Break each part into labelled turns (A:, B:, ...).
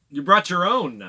A: You brought your own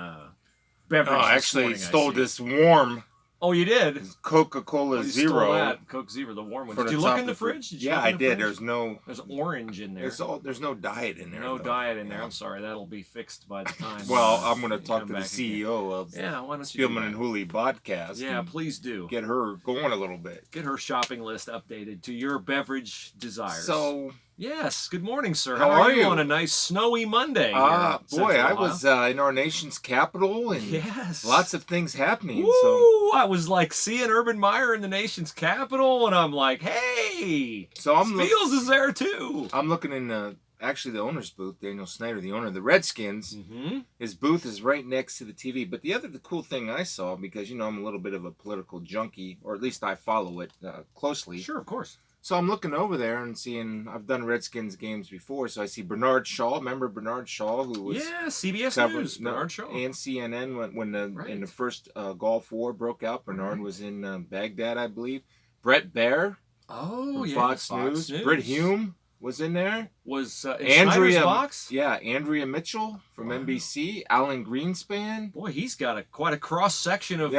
A: beverage.
B: No, I
A: this
B: actually
A: morning,
B: stole this warm
A: Oh, you did?
B: Coca-Cola
A: You
B: Zero.
A: stole that Coke Zero, the warm one. Did you look in the fridge?
B: Yeah, I did. There's no.
A: There's orange in there.
B: There's no diet in there.
A: No
B: though.
A: diet in there. I'm sorry. That'll be fixed by the time.
B: Well, I'm going to
A: you
B: talk
A: come
B: to the
A: back
B: CEO of
A: why don't you do
B: Spielman
A: that?
B: and Hooley podcast.
A: Yeah, please do.
B: Get her going a little bit.
A: Get her shopping list updated to your beverage desires.
B: So,
A: yes. Good morning, sir.
B: How are you?
A: on a nice snowy Monday?
B: boy, I was in our nation's capital, and
A: yes,
B: lots of things happening.
A: Woo!
B: So
A: I was like seeing Urban Meyer in the nation's capital, and I'm like, hey, Spiels is there too.
B: I'm looking in actually the owner's booth, Daniel Snyder, the owner of the Redskins.
A: Mm-hmm.
B: His booth is right next to the TV. But the cool thing I saw, because I'm a little bit of a political junkie, or at least I follow it closely.
A: Sure, of course.
B: So I'm looking over there and seeing, I've done Redskins games before, so I see Bernard Shaw. Remember Bernard Shaw, who was
A: CBS News, Bernard Shaw,
B: and CNN when in the first Gulf War broke out. Bernard was in Baghdad, I believe. Brett Baer, Fox News. Britt Hume was in there.
A: Was in
B: Andrea
A: box?
B: Yeah, Andrea Mitchell from NBC. Alan Greenspan.
A: Boy, he's got quite a cross section of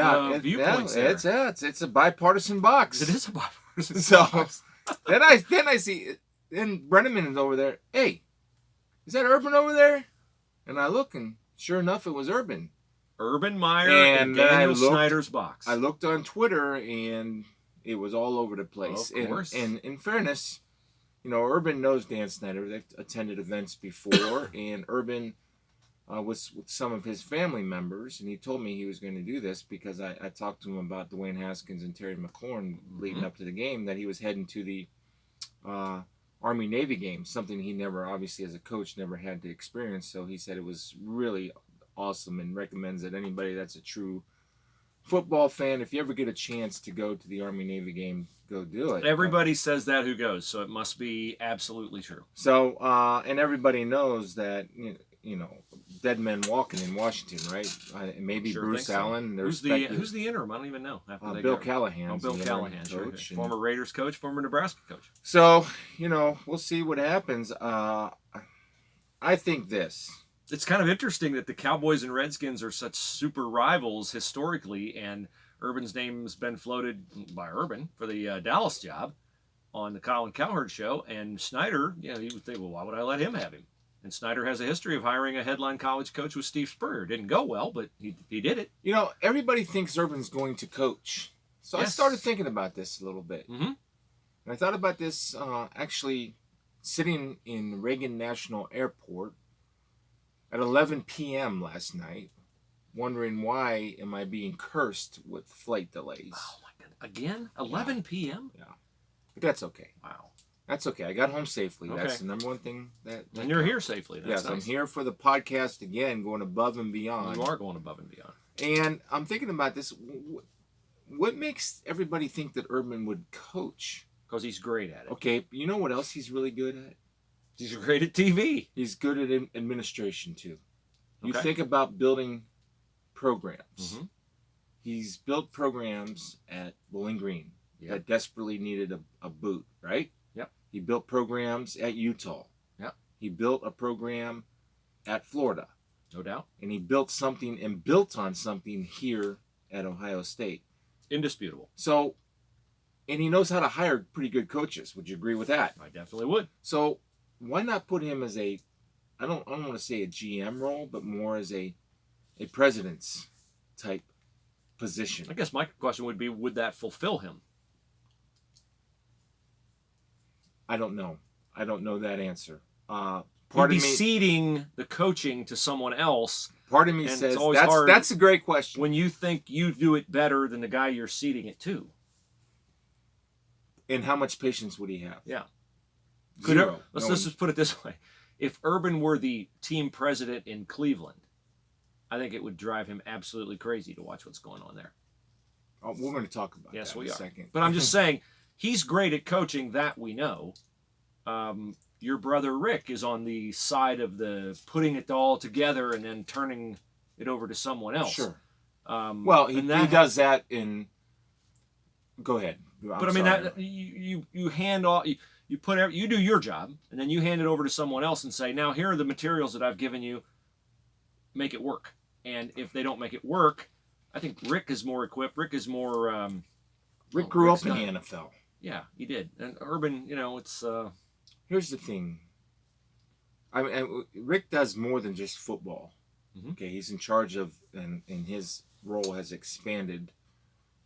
A: viewpoints.
B: It's a bipartisan box.
A: It is a bipartisan
B: box. then I see Brenneman is over there. Hey, is that Urban over there? And I look, and sure enough, it was Urban.
A: Urban Meyer and Daniel Snyder's box.
B: I looked on Twitter, and it was all over the place.
A: Well, of course.
B: And in fairness, Urban knows Dan Snyder. They've attended events before, and Urban was with some of his family members, and he told me he was going to do this because I talked to him about Dwayne Haskins and Terry McLaurin leading up to the game, that he was heading to the Army-Navy game, something he never, obviously as a coach, never had to experience. So he said it was really awesome and recommends that anybody that's a true football fan, if you ever get a chance to go to the Army-Navy game, go do it.
A: Everybody says that who goes, so it must be absolutely true.
B: So, and everybody knows that, dead men walking in Washington, right? Maybe
A: sure
B: Bruce Allen.
A: Who's the interim? I don't even know.
B: Bill Callahan.
A: Bill Callahan,
B: coach,
A: sure. Former Raiders coach, former Nebraska coach.
B: So, we'll see what happens. I think this.
A: It's kind of interesting that the Cowboys and Redskins are such super rivals historically, and Urban's name's been floated by Urban for the Dallas job on the Colin Cowherd show, and Snyder, you would think, well, why would I let him have him? And Snyder has a history of hiring a headline college coach with Steve Spurrier. Didn't go well, but he did it.
B: Everybody thinks Urban's going to coach. So yes. I started thinking about this a little bit.
A: Mm-hmm.
B: And I thought about this actually sitting in Reagan National Airport at 11 p.m. last night, wondering why am I being cursed with flight delays.
A: Oh, my God. Again? 11 p.m.?
B: Yeah. But that's okay.
A: Wow.
B: That's okay. I got home safely.
A: Okay.
B: That's the number one thing.
A: And you're here safely.
B: Yes, nice. I'm here for the podcast again, going above and beyond.
A: You are going above and beyond.
B: And I'm thinking about this. What makes everybody think that Urban would coach?
A: Because he's great at it.
B: Okay, you know what else he's really good at?
A: He's great at TV.
B: He's good at administration, too. You think about building programs.
A: Mm-hmm.
B: He's built programs at Bowling Green that desperately needed a boot, right?
A: Yep.
B: He built programs at Utah.
A: Yep.
B: He built a program at Florida.
A: No doubt.
B: And he built something and built on something here at Ohio State.
A: Indisputable.
B: So, and he knows how to hire pretty good coaches. Would you agree with that?
A: I definitely would.
B: So, why not put him as I don't want to say a GM role, but more as a president's type position?
A: I guess my question would be, would that fulfill him?
B: I don't know. I don't know that answer.
A: He'd be ceding the coaching to someone else.
B: Part of me says that's a great question.
A: When you think you do it better than the guy you're ceding it to.
B: And how much patience would he have?
A: Yeah.
B: Zero.
A: Let's just put it this way. If Urban were the team president in Cleveland, I think it would drive him absolutely crazy to watch what's going on there.
B: Oh, we're going to talk about
A: that in a second.
B: But
A: But I'm just saying, he's great at coaching, that we know. Your brother Rick is on the side of the putting it all together and then turning it over to someone else.
B: Sure. Well, he does that in... Go ahead.
A: You hand off... You do your job, and then you hand it over to someone else and say, now here are the materials that I've given you. Make it work. And if they don't make it work, I think Rick is more equipped. Rick is more.
B: Rick grew
A: Rick's
B: up in
A: done.
B: the NFL.
A: Yeah, he did. And Urban, it's.
B: Here's the thing. Rick does more than just football.
A: Mm-hmm.
B: Okay, he's in charge of, and his role has expanded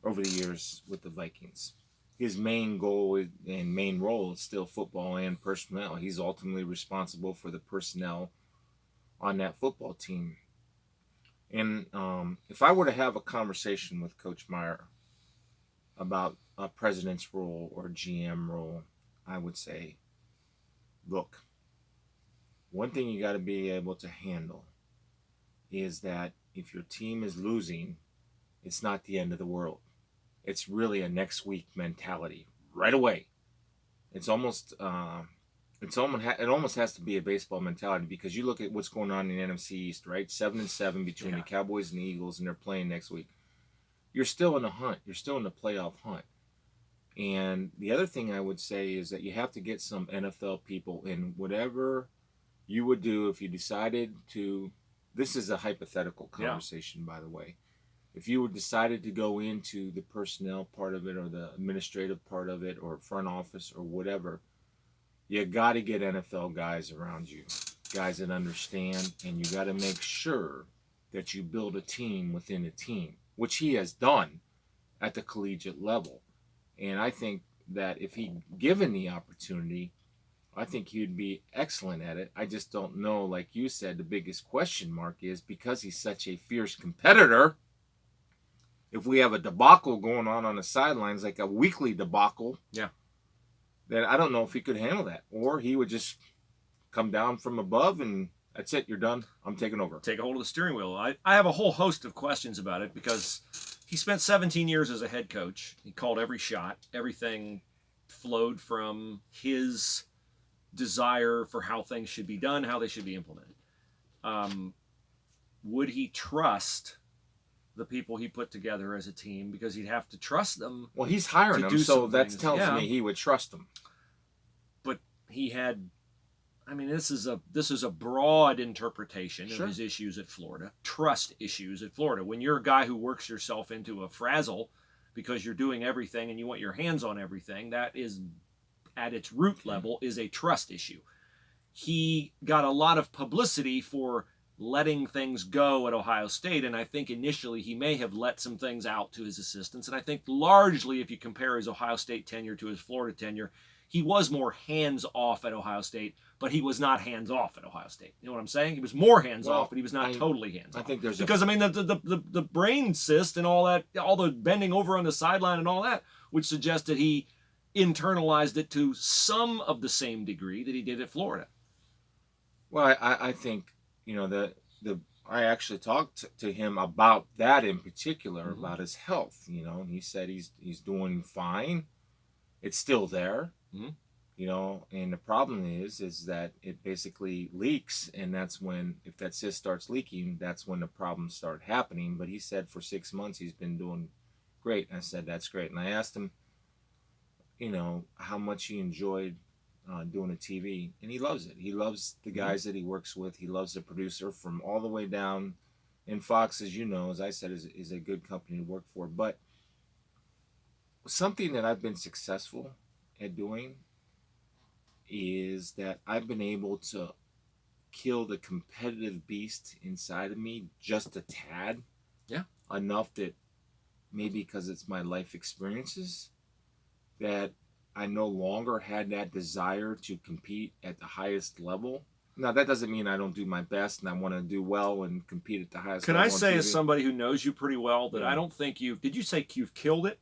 B: over the years with the Vikings. His main goal and main role is still football and personnel. He's ultimately responsible for the personnel on that football team. And if I were to have a conversation with Coach Meyer about a president's role or GM role, I would say, look, one thing you got to be able to handle is that if your team is losing, it's not the end of the world. It's really a next week mentality right away. It almost has to be a baseball mentality, because you look at what's going on in the NFC East, right? 7-7 between the Cowboys and the Eagles, and they're playing next week. You're still in the hunt. You're still in the playoff hunt. And the other thing I would say is that you have to get some NFL people in whatever you would do if you decided to. This is a hypothetical conversation, by the way. If you decided to go into the personnel part of it, or the administrative part of it, or front office, or whatever, you got to get NFL guys around you, guys that understand, and you got to make sure that you build a team within a team, which he has done at the collegiate level. And I think that if he given the opportunity, I think he would be excellent at it. I just don't know, like you said, the biggest question mark is, because he's such a fierce competitor, if we have a debacle going on the sidelines, like a weekly debacle, then I don't know if he could handle that. Or he would just come down from above and that's it, you're done. I'm taking over.
A: Take a hold of the steering wheel. I have a whole host of questions about it, because he spent 17 years as a head coach. He called every shot. Everything flowed from his desire for how things should be done, how they should be implemented. Would he trust the people he put together as a team? Because he'd have to trust them.
B: Well, he's hiring them, so that tells me he would trust them.
A: But he had, this is a broad interpretation of his issues at Florida, trust issues at Florida. When you're a guy who works yourself into a frazzle because you're doing everything and you want your hands on everything, that is, at its root level, is a trust issue. He got a lot of publicity for letting things go at Ohio State, and I think initially he may have let some things out to his assistants, and I think largely, if you compare his Ohio State tenure to his Florida tenure, he was more hands-off at Ohio State, but he was not hands-off at Ohio State. You know what I'm saying? He was more hands-off, but he was not totally hands-off.
B: I think there's
A: because the brain cyst and all that, all the bending over on the sideline and all that, would suggest that he internalized it to some of the same degree that he did at Florida.
B: Well, I think, I actually talked to him about that in particular, about his health, and he said he's doing fine. It's still there, and the problem is that it basically leaks, and that's when, if that cyst starts leaking, that's when the problems start happening. But he said for 6 months he's been doing great, and I said that's great. And I asked him, how much he enjoyed doing the TV, and he loves it. He loves the guys that he works with. He loves the producer from all the way down. And Fox, as I said, is a good company to work for. But something that I've been successful at doing is that I've been able to kill the competitive beast inside of me just a tad.
A: Yeah.
B: Enough that maybe because it's my life experiences that I no longer had that desire to compete at the highest level. Now, that doesn't mean I don't do my best and I want to do well and compete at the highest level.
A: Can I say, as somebody who knows you pretty well, that I don't think did you say you've killed it?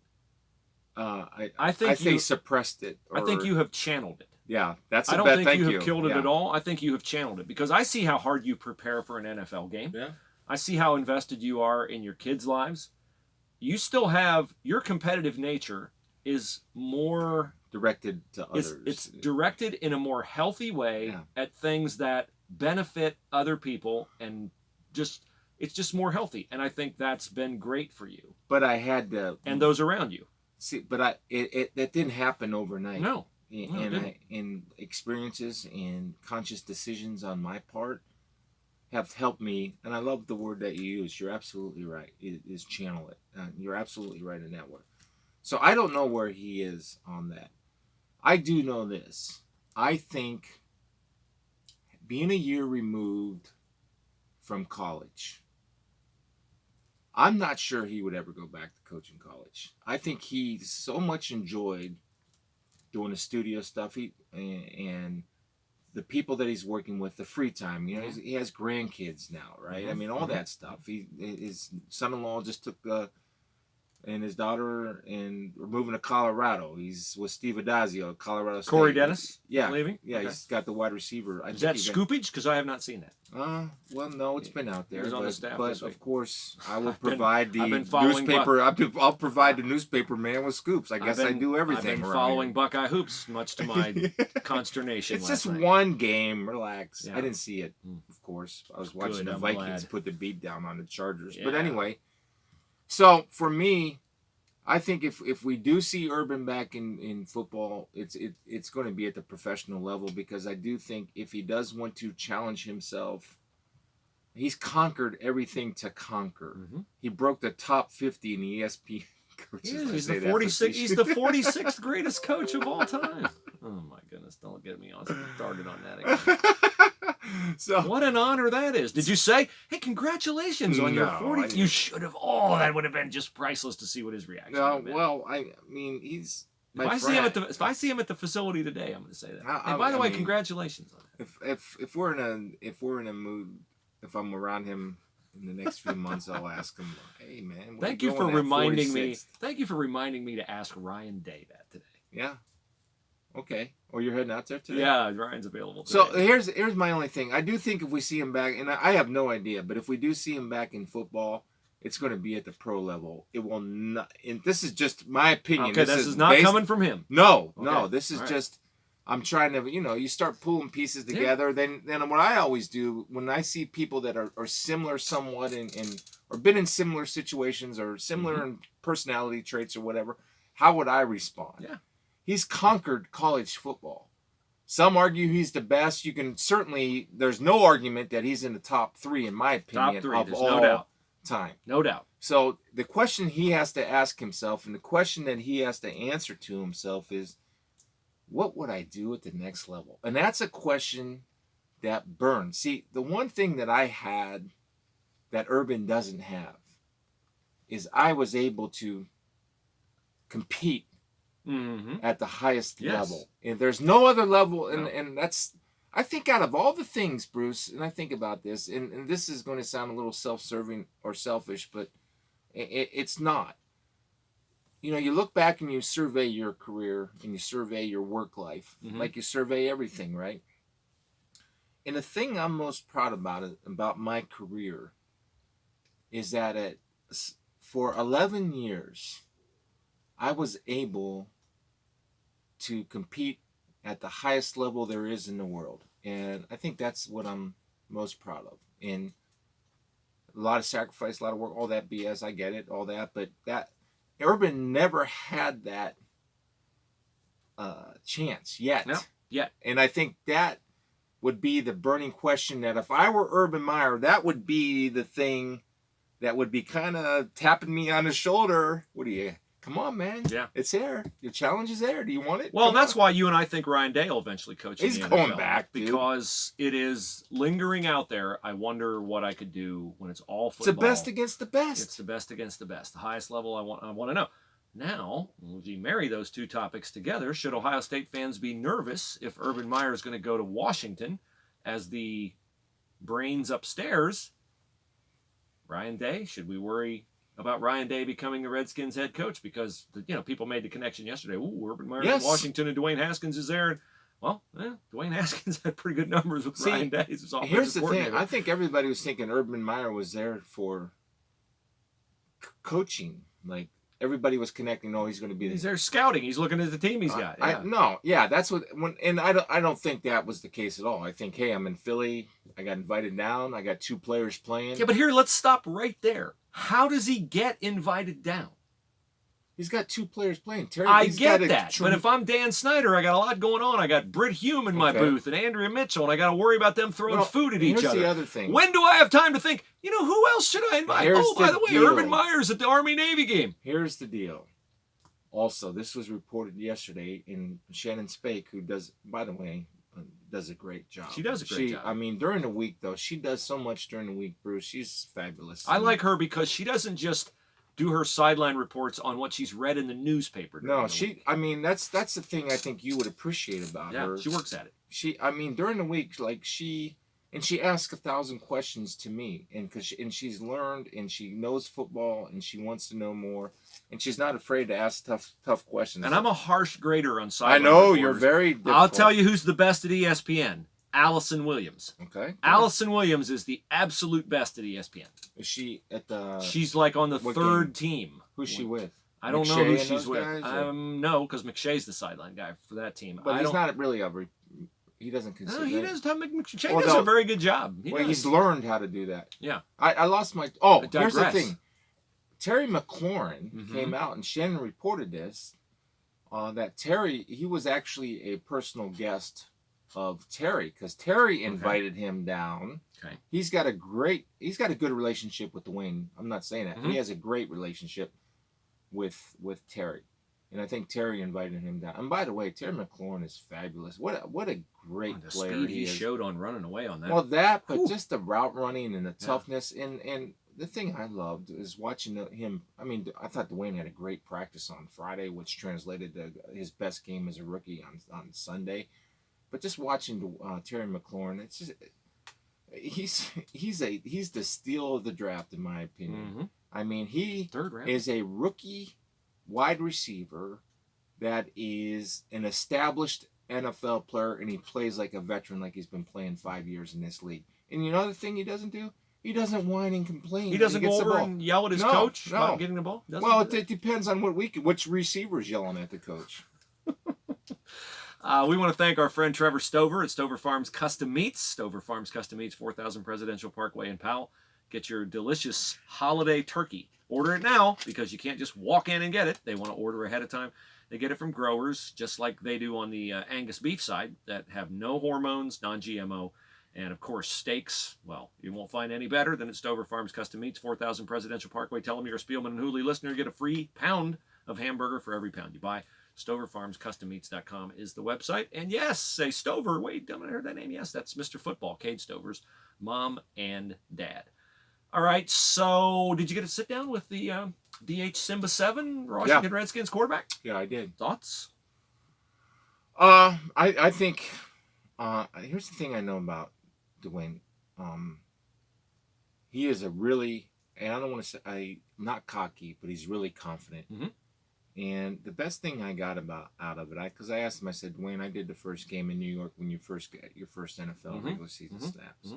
B: I think suppressed it.
A: I think you have channeled it.
B: Yeah, that's
A: I
B: a
A: don't
B: bet.
A: think
B: Thank
A: you have killed it at all. I think you have channeled it, because I see how hard you prepare for an NFL game.
B: Yeah.
A: I see how invested you are in your kids' lives. You still have, your competitive nature is more
B: directed to others.
A: It's directed in a more healthy way at things that benefit other people, and it's just more healthy. And I think that's been great for you.
B: But I had to,
A: and those around you.
B: See, but it didn't happen overnight.
A: No.
B: and experiences and conscious decisions on my part have helped me. And I love the word that you use. You're absolutely right. It is channel it. You're absolutely right in that word. So I don't know where he is on that. I do know this. I think being a year removed from college, I'm not sure he would ever go back to coaching college. I think he so much enjoyed doing the studio stuff and the people that he's working with, the free time. You know, he has grandkids now, right? I mean, all that stuff. His son-in-law just took and his daughter, and we're moving to Colorado. He's with Steve Adazio, Colorado State.
A: Corey Dennis,
B: yeah,
A: leaving.
B: Yeah,
A: Okay.
B: He's got the wide receiver.
A: Is that scoopage? Because I have not seen that.
B: Well, no, it's been out there.
A: He was on the staff
B: but
A: this week.
B: Of course, I will provide the
A: following
B: newspaper. I'll provide the newspaper man with scoops. I guess I do everything.
A: I've been
B: around
A: following
B: here.
A: Buckeye hoops, much to my consternation.
B: It's
A: last
B: just
A: night.
B: one game. Relax.
A: Yeah.
B: I didn't see it, of course. I was watching the
A: I'm
B: Vikings
A: glad.
B: put the beat down on the Chargers.
A: Yeah.
B: But anyway, so for me, I think if we do see Urban back in football, it's going to be at the professional level, because I do think if he does want to challenge himself, he's conquered everything to conquer. He broke the top 50 in the ESPN coaches.
A: He's the 46th. He's the 46th greatest coach of all time. Oh my goodness! Don't get me started on that again.
B: So
A: what an honor that is. Did you say, "Hey, congratulations on your 40"? You should have. Oh, that would have been just priceless to see what his reaction.
B: No, well, I mean, he's.
A: If I see him at the facility today, I'm going to say that. And by the way, congratulations on it.
B: If we're in a mood, if I'm around him in the next few months, I'll ask him, "Hey, man,
A: thank you for reminding me. Thank you for reminding me to ask Ryan Day that today."
B: Yeah. Okay. Or you're heading out there today?
A: Yeah, Ryan's available today.
B: So here's my only thing. I do think if we see him back, and I have no idea, but if we do see him back in football, it's going to be at the pro level. It will not. And this is just my opinion.
A: Okay, this is not coming from him.
B: No,
A: Okay.
B: no. This is just. I'm trying to, you start pulling pieces together. Yeah. Then what I always do when I see people that are similar somewhat or been in similar situations or similar in personality traits or whatever, how would I respond?
A: Yeah.
B: He's conquered college football. Some argue he's the best. You can certainly, there's no argument that he's in the top 3, in my opinion,
A: top 3,
B: of
A: there's
B: all
A: no doubt.
B: Time.
A: No doubt.
B: So the question he has to ask himself, and the question that he has to answer to himself is, what would I do at the next level? And that's a question that burns. See, the one thing that I had that Urban doesn't have is I was able to compete at the highest level. And there's no other level. And that's, I think out of all the things, Bruce, and I think about this, and this is going to sound a little self-serving or selfish, but it's not. You look back and you survey your career and you survey your work life, like you survey everything, right? And the thing I'm most proud about my career is that for 11 years, I was able to compete at the highest level there is in the world. And I think that's what I'm most proud of. And a lot of sacrifice, a lot of work, all that BS, I get it, all that. But that Urban never had that chance yet.
A: No, yet.
B: And I think that would be the burning question, that if I were Urban Meyer, that would be the thing that would be kind of tapping me on the shoulder. What do you... Come on, man.
A: Yeah.
B: It's there. Your challenge is there. Do you want it?
A: Well, that's why you and I think Ryan Day will eventually coach.
B: He's going back, dude.
A: Because it is lingering out there. I wonder what I could do when it's all football.
B: It's the best against the best.
A: It's the best against the best. The highest level I want to know. Now, if you marry those two topics together, should Ohio State fans be nervous if Urban Meyer is going to go to Washington as the brains upstairs? Ryan Day, should we worry about Ryan Day becoming the Redskins head coach? Because people made the connection yesterday. Ooh, Urban Meyer in Washington and Dwayne Haskins is there. Well, Dwayne Haskins had pretty good numbers with Ryan Day.
B: Here's the thing. I think everybody was thinking Urban Meyer was there for coaching. Like, everybody was connecting. Oh, he's going to be there.
A: He's there scouting. He's looking at the team he's got.
B: That's what. And I don't think that was the case at all. I think, hey, I'm in Philly. I got invited down. I got 2 players playing.
A: Yeah, but here, let's stop right there. How does he get invited down?
B: He's got 2 players playing. Terry,
A: I
B: he's
A: get
B: got
A: that, but if I'm Dan Snyder, I got a lot going on. I got Britt Hume in my booth and Andrea Mitchell, and I got to worry about them throwing food at each other.
B: Here's the other thing.
A: When do I have time to think, who else should I invite? By the way, Urban Meyer's at the Army-Navy game.
B: Here's the deal. Also, this was reported yesterday in Shannon Spake, who does, by the way, does a great job.
A: She does a great job.
B: I mean, during the week, though, she does so much during the week, Bruce. She's fabulous.
A: I like her because she doesn't just do her sideline reports on what she's read in the newspaper.
B: No, I mean, that's the thing I think you would appreciate about her.
A: Yeah, she works at it.
B: I mean, during the week, like she asks 1,000 questions to me, and she's learned and she knows football and she wants to know more, and she's not afraid to ask tough questions.
A: And I'm a harsh grader on sideline.
B: I know
A: reporters.
B: you're very difficult.
A: I'll tell you who's the best at ESPN. Allison Williams.
B: Okay.
A: Allison Williams is the absolute best at ESPN.
B: Is she at the?
A: She's like on the third team.
B: Who's she with?
A: I don't know who she's with. No, because McShay's the sideline guy for that team.
B: But he's not really he doesn't consider.
A: No, he does. McShay does a very good job.
B: He's learned how to do that.
A: Yeah.
B: I lost my. Oh, here's the thing. Terry McLaurin came out, and Shannon reported this. That Terry, he was actually a personal guest of Terry, because Terry invited him down.
A: Okay.
B: He's got a good relationship with Dwayne. I'm not saying that. He has a great relationship with Terry. And I think Terry invited him down. And by the way, Terry McLaurin is fabulous. What a great player
A: speed
B: he is.
A: Showed on running away on that.
B: Well, but just the route running and the toughness. And the thing I loved is watching him. I mean, I thought Dwayne had a great practice on Friday, which translated to his best game as a rookie on Sunday. But just watching Terry McLaurin, it's just he's the steal of the draft in my opinion. I mean, he is a rookie wide receiver that is an established NFL player, and he plays like a veteran, like he's been playing 5 years in this league. And you know the thing he doesn't do? He doesn't whine and complain.
A: He doesn't go over and yell at his coach about getting the ball?
B: Well, it depends on which receiver's yelling at the coach.
A: We want to thank our friend Trevor Stover at Stover Farms Custom Meats. Stover Farms Custom Meats, 4000 Presidential Parkway in Powell. Get your delicious holiday turkey. Order it now, because you can't just walk in and get it. They want to order ahead of time. They get it from growers, just like they do on the Angus beef side, that have no hormones, non-GMO. And, of course, steaks, well, you won't find any better than at Stover Farms Custom Meats, 4000 Presidential Parkway. Tell them you're a Spielman and Hooley listener. Get a free pound of hamburger for every pound you buy. StoverFarmsCustomMeats.com is the website. And yes, say Stover. Wait, haven't I heard that name? Yes, that's Mr. Football, Cade Stover's mom and dad. All right, so did you get to sit down with the DH Simba 7, Washington Redskins quarterback?
B: Yeah, I did.
A: Thoughts?
B: I think here's the thing I know about Dwayne. He is a really, and I don't want to say not cocky, but he's really confident. And the best thing I got out of it, because I asked him, I said, Dwayne, I did the first game in New York when you first got your first NFL regular season snaps.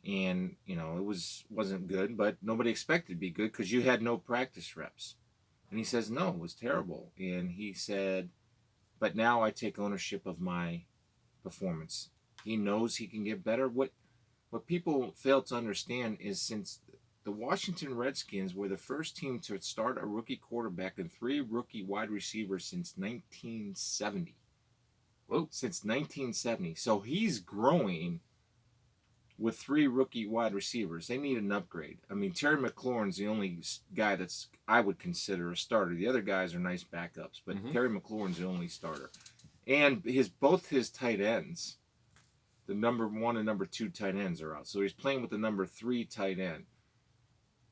B: And, it wasn't good, but nobody expected it to be good because you had no practice reps. And he says, no, it was terrible. And he said, but now I take ownership of my performance. He knows he can get better. What people fail to understand is, since the Washington Redskins were the first team to start a rookie quarterback and 3 rookie wide receivers since 1970.
A: Whoa. Since
B: 1970. So he's growing with 3 rookie wide receivers. They need an upgrade. I mean, Terry McLaurin's the only guy that's I would consider a starter. The other guys are nice backups, but Terry McLaurin's the only starter. And both his tight ends, the number 1 and number 2 tight ends, are out. So he's playing with the number 3 tight end.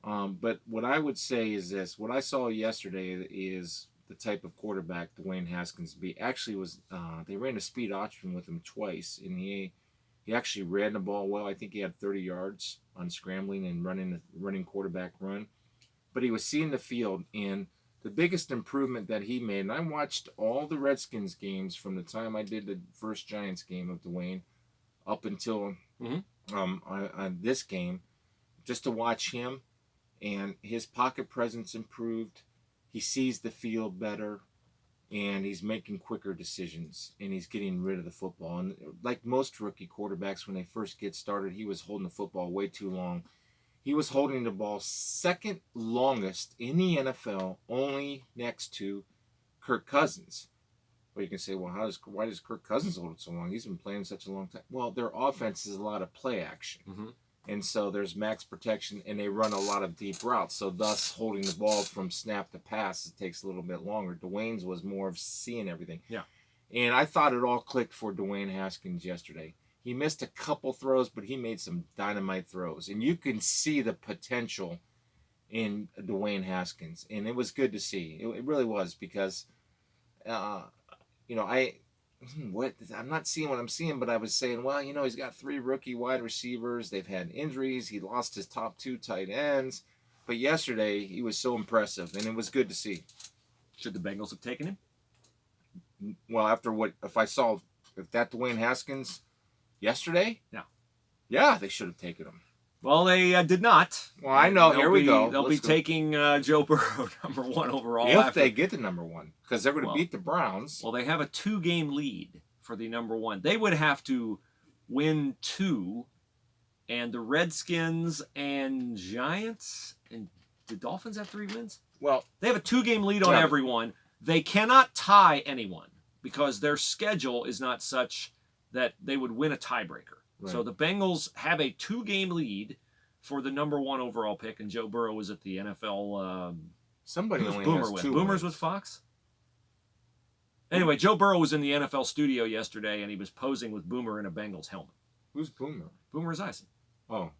B: But what I would say is this. What I saw yesterday is the type of quarterback Dwayne Haskins be. Actually, they ran a speed option with him twice, and he actually ran the ball well. I think he had 30 yards on scrambling and running quarterback run. But he was seeing the field, and the biggest improvement that he made, and I watched all the Redskins games from the time I did the first Giants game of Dwayne up until on this game, just to watch him. And his pocket presence improved. He sees the field better, and he's making quicker decisions, and he's getting rid of the football. And like most rookie quarterbacks, when they first get started, he was holding the football way too long. He was holding the ball second longest in the NFL, only next to Kirk Cousins. Well, you can say, well, why does Kirk Cousins hold it so long? He's been playing such a long time. Well, their offense is a lot of play action.
A: Mm-hmm.
B: And so there's max protection, and they run a lot of deep routes. So thus, holding the ball from snap to pass, it takes a little bit longer. Dwayne's was more of seeing everything.
A: Yeah.
B: And I thought it all clicked for Dwayne Haskins yesterday. He missed a couple throws, but he made some dynamite throws. And you can see the potential in Dwayne Haskins. And it was good to see. It really was because, I'm not seeing what I'm seeing, but I was saying, well, he's got 3 rookie wide receivers. They've had injuries. He lost his top 2 tight ends. But yesterday, he was so impressive, and it was good to see.
A: Should the Bengals have taken him?
B: Well, if that Dwayne Haskins yesterday?
A: Yeah.
B: Yeah, they should have taken him.
A: Well, they did not.
B: Well, I know. Here we go.
A: They'll be taking Joe Burrow number 1 overall.
B: If they get the number 1, because they're going to beat the Browns.
A: Well, they have a 2-game lead for the number 1. They would have to win 2, and the Redskins and Giants and the Dolphins have 3 wins?
B: Well,
A: they have a 2-game lead on everyone. They cannot tie anyone because their schedule is not such that they would win a tiebreaker. Right. So the Bengals have a 2-game lead for the number 1 overall pick, and Joe Burrow was at the NFL.
B: Somebody only
A: Boomer
B: has
A: with
B: 2
A: Boomers
B: wins.
A: with Fox? Anyway, Joe Burrow was in the NFL studio yesterday, and he was posing with Boomer in a Bengals helmet.
B: Who's Boomer?
A: Boomer Esiason.
B: Oh.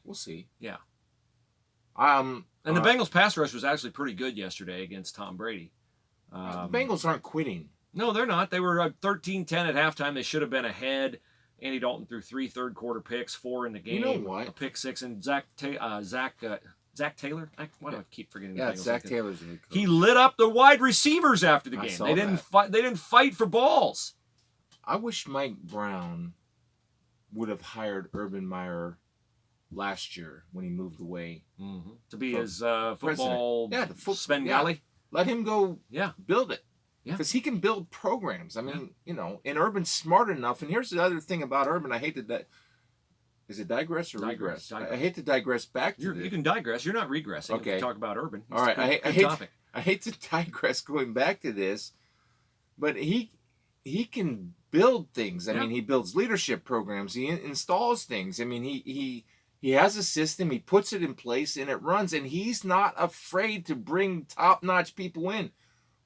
B: We'll see.
A: Yeah. And the Bengals pass rush was actually pretty good yesterday against Tom Brady.
B: The Bengals aren't quitting.
A: No, they're not. They were 13-10 at halftime. They should have been ahead. Andy Dalton threw 3 third-quarter picks, 4 in the game.
B: You know what?
A: A pick 6, and Zach Taylor. Why do I keep forgetting?
B: Yeah, Zach Taylor's the head coach.
A: He lit up the wide receivers after the game. They didn't fight. They didn't fight for balls.
B: I wish Mike Brown would have hired Urban Meyer last year when he moved away
A: to be his football Svengali.
B: Yeah. Let him go build it.
A: Yeah.
B: Because he can build programs. I mean, and Urban's smart enough. And here's the other thing about Urban. I hate to is it digress or regress? I hate to digress back to this.
A: You can digress. You're not regressing.
B: Okay.
A: If you talk about Urban.
B: All right. I hate to digress going back to this, but he can build things. I mean, he builds leadership programs. He installs things. I mean, he has a system. He puts it in place and it runs. And he's not afraid to bring top-notch people in.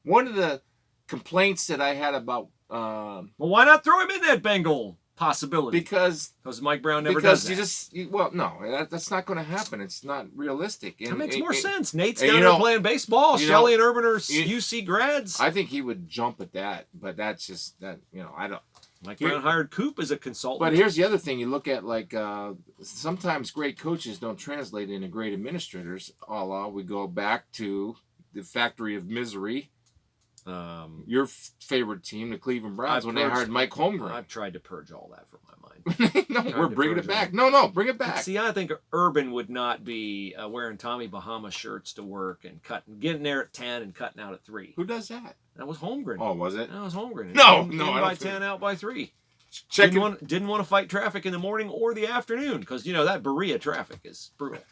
B: One of the complaints that I had about
A: well, why not throw him in that Bengal possibility?
B: Because
A: Mike Brown never does that.
B: That's not going to happen. It's not realistic.
A: That makes more sense. Nate's down there playing baseball. Shelley and Urban are UC grads.
B: I think he would jump at that, but that's just that. I don't.
A: Mike Brown hired Coop as a consultant.
B: But here's the other thing: you look at sometimes great coaches don't translate into great administrators. We go back to the factory of misery. Your favorite team, the Cleveland Browns, when they hired Mike Holmgren.
A: I've tried to purge all that from my mind.
B: No, we're bringing it back. No, bring it back.
A: See, I think Urban would not be wearing Tommy Bahama shirts to work and getting there at 10 and cutting out at 3.
B: Who does that?
A: That was Holmgren.
B: Oh, was it?
A: That was Holmgren.
B: No,
A: in by 10, out by 3. Didn't want to fight traffic in the morning or the afternoon because that Berea traffic is brutal.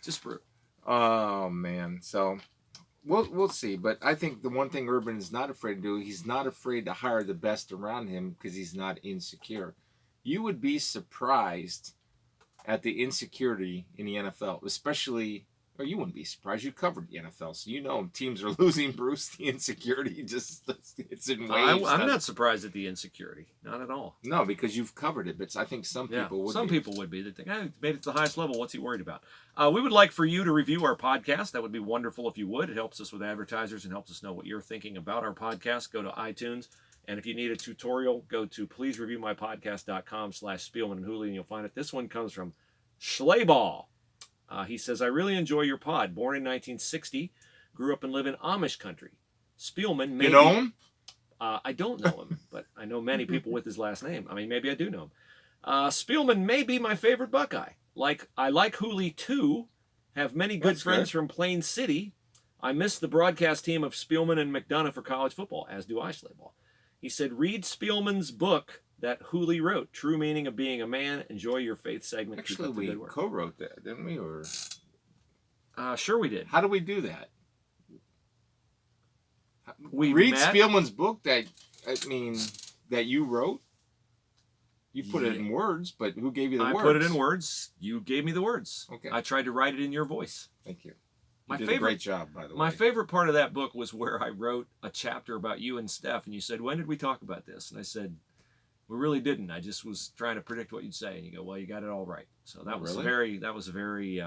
A: Just brutal.
B: Oh man, so. We'll see, but I think the one thing Urban is not afraid to do, he's not afraid to hire the best around him because he's not insecure. You would be surprised at the insecurity in the NFL, especially, or you wouldn't be surprised. You covered the NFL, so teams are losing, Bruce. The insecurity it's in waves.
A: I'm not surprised at the insecurity, not at all.
B: No, because you've covered it, but I think some people would.
A: Some people would be. They think, I made it to the highest level. What's he worried about? We would like for you to review our podcast. That would be wonderful if you would. It helps us with advertisers and helps us know what you're thinking about our podcast. Go to iTunes. And if you need a tutorial, go to pleasereviewmypodcast.com/Spielman and Hooley, and you'll find it. This one comes from Schleyball. He says, I really enjoy your pod. Born in 1960, grew up and live in Amish country. Spielman, maybe...
B: You know him?
A: I don't know him, but I know many people with his last name. I mean, maybe I do know him. Spielman may be my favorite Buckeye. I like Hooley, too. Have many good friends from Plain City. I miss the broadcast team of Spielman and McDonough for college football, as do I, Schleyball. He said, read Spielman's book, that Hooley wrote. True Meaning of Being a Man. Enjoy your faith segment. Keep
B: Actually,
A: up the
B: we
A: good work.
B: co-wrote that, didn't we? Or
A: Sure we did.
B: how do we do that?
A: We
B: read
A: met.
B: Spielman's book that you wrote. You put it
A: Yeah.
B: in words, but who gave you the words?
A: I put it in words. You gave me the words.
B: Okay.
A: I tried to write it in your voice.
B: Thank you.
A: My
B: did
A: favorite,
B: a great job, by the way.
A: My favorite part of that book was where I wrote a chapter about you and Steph, and you said, "When did we talk about this?" And I said, "We really didn't. I just was trying to predict what you'd say." And you go, "Well, you got it all right." So that was
B: really?
A: very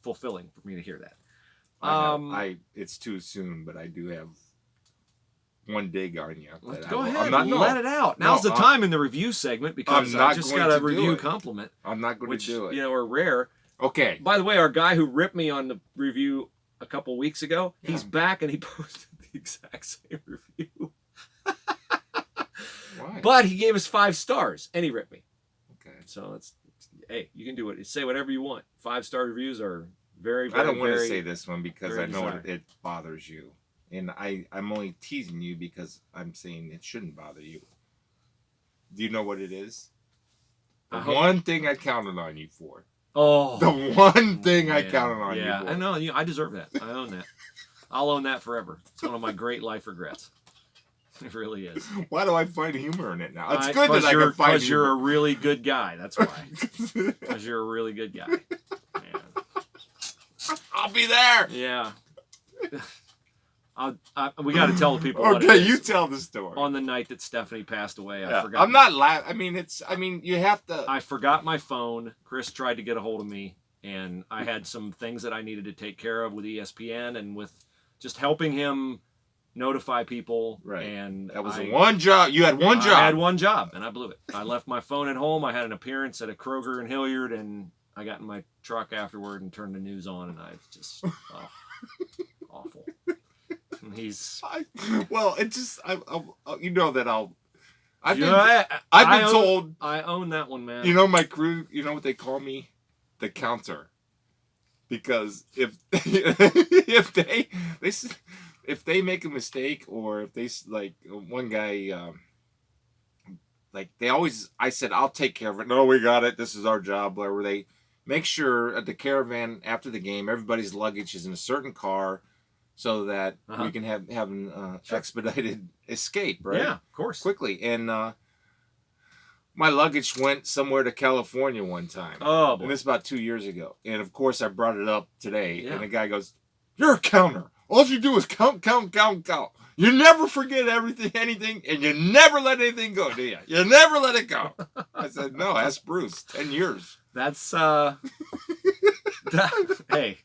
A: fulfilling for me to hear that.
B: It's too soon, but I do have one dig on you.
A: Go ahead, let it out. Now's the time in the review segment because I just got a review compliment.
B: I'm not going to do it.
A: You know, are rare.
B: Okay.
A: By the way, our guy who ripped me on the review a couple weeks ago, he's back and he posted the exact same review.
B: Why?
A: But he gave us 5 stars and he ripped me.
B: Okay.
A: So hey, you can do it. Say whatever you want. 5-star reviews are very, very,
B: I don't want to
A: very,
B: say this one because I know it bothers you. And I'm only teasing you because I'm saying it shouldn't bother you. Do you know what it is? The one thing I counted on you for.
A: Oh.
B: The one thing I counted on you for.
A: Yeah, I know. I deserve that. I own that. I'll own that forever. It's one of my great life regrets. It really is.
B: Why do I find humor in it now? It's good that I can find humor.
A: Because you're a really good guy. That's why. Because you're a really good guy. Yeah.
B: I'll be there.
A: Yeah. We got to tell the people.
B: Okay, you tell the story.
A: On the night that Stephanie passed away, I forgot.
B: I'm not laughing. You have to.
A: I forgot my phone. Chris tried to get a hold of me, and I had some things that I needed to take care of with ESPN and with just helping him notify people.
B: Right.
A: And
B: that was one job. You had one job.
A: I had one job, and I blew it. I left my phone at home. I had an appearance at a Kroger in Hilliard, and I got in my truck afterward and turned the news on, and I just awful.
B: You know that I've been told.
A: I own that one, man.
B: You know my crew. You know what they call me? The counter. Because if they make a mistake, or if they, like one guy, I said I'll take care of it. No, we got it. This is our job. Whatever. They make sure at the caravan after the game, everybody's luggage is in a certain car, so that we can have an expedited escape, right?
A: Yeah, of course.
B: Quickly. And my luggage went somewhere to California one time.
A: Oh, boy.
B: And this is about 2 years ago. And, of course, I brought it up today. Yeah. And the guy goes, "You're a counter. All you do is count, count, count, count. You never forget anything, and you never let anything go, do you? You never let it go." I said, "No, ask Bruce. 10 years.
A: That's, hey,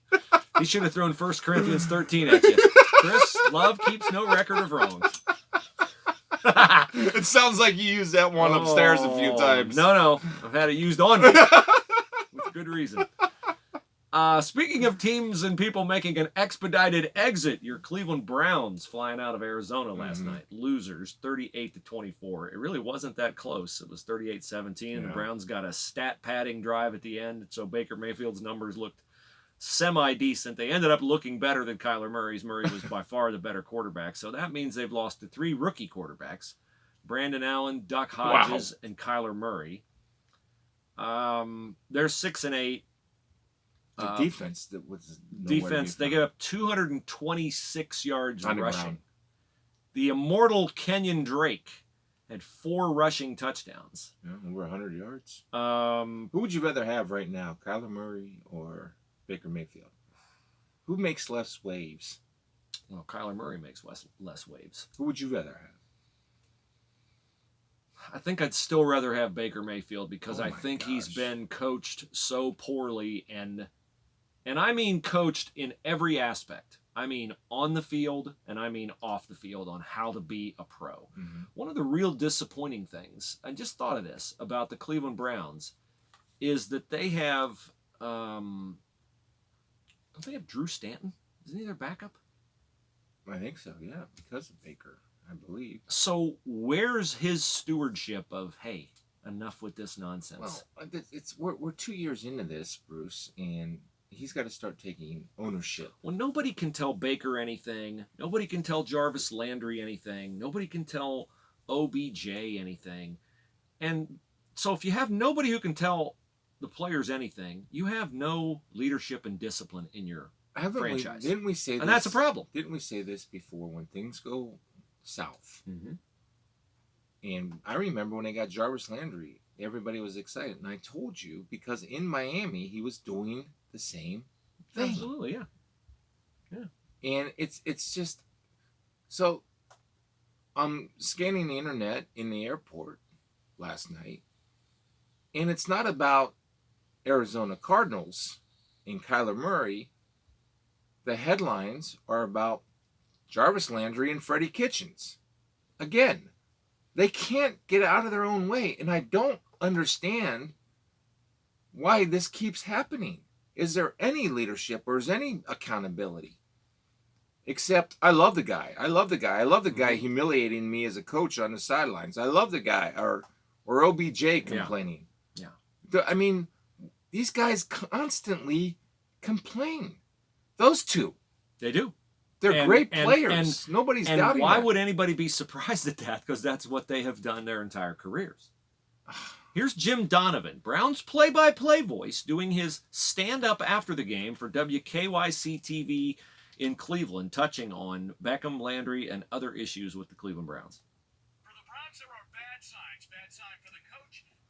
A: he should have thrown 1 Corinthians 13 at you. Chris, love keeps no record of wrongs.
B: It sounds like you used that one upstairs a few times.
A: No. I've had it used on me. With good reason. Speaking of teams and people making an expedited exit, your Cleveland Browns flying out of Arizona last night. Losers, 38-24. It really wasn't that close. It was 38-17. The Browns got a stat padding drive at the end, so Baker Mayfield's numbers looked semi-decent. They ended up looking better than Kyler Murray's. Murray was by far the better quarterback. So that means they've lost to 3 rookie quarterbacks: Brandon Allen, Duck Hodges, and Kyler Murray. They're 6-8.
B: The defense that was
A: they gave up 226 yards rushing. The immortal Kenyon Drake had 4 rushing touchdowns.
B: Yeah, over 100 yards. Who would you rather have right now, Kyler Murray or Baker Mayfield? Who makes less waves?
A: Well, Kyler Murray makes less waves.
B: Who would you rather have?
A: I think I'd still rather have Baker Mayfield because I think he's been coached so poorly, and I mean coached in every aspect. I mean on the field, and I mean off the field, on how to be a pro. Mm-hmm. One of the real disappointing things, I just thought of this, about the Cleveland Browns is that they have, don't they have Drew Stanton? Isn't he their backup?
B: I think so, yeah, because of Baker, I believe.
A: So where's his stewardship of, hey, enough with this nonsense?
B: Well, we're 2 years into this, Bruce, and he's got to start taking ownership.
A: Well, nobody can tell Baker anything. Nobody can tell Jarvis Landry anything. Nobody can tell OBJ anything. And so if you have nobody who can tell the players anything, you have no leadership and discipline in your franchise.
B: Didn't we say
A: and
B: this?
A: that's a problem.
B: Didn't we say this before when things go south?
A: Mm-hmm.
B: And I remember when they got Jarvis Landry, everybody was excited. And I told you, because in Miami, he was doing the same thing.
A: Absolutely, yeah.
B: And it's just, so I'm scanning the internet in the airport last night, and it's not about Arizona Cardinals and Kyler Murray. The headlines are about Jarvis Landry and Freddie Kitchens. Again, they can't get out of their own way, and I don't understand why this keeps happening. Is there any leadership or is any accountability? Except I love the guy. I love the guy. I love the guy humiliating me as a coach on the sidelines. I love the guy. Or OBJ complaining.
A: Yeah.
B: I mean, these guys constantly complain. Those two.
A: They do.
B: They're great players. Nobody's doubting
A: why
B: that.
A: would anybody be surprised at that? Because that's what they have done their entire careers. Here's Jim Donovan, Browns play-by-play voice, doing his stand-up after the game for WKYC-TV in Cleveland, touching on Beckham, Landry, and other issues with the Cleveland Browns.
C: For the Browns, there are bad signs. Bad sign for the coach,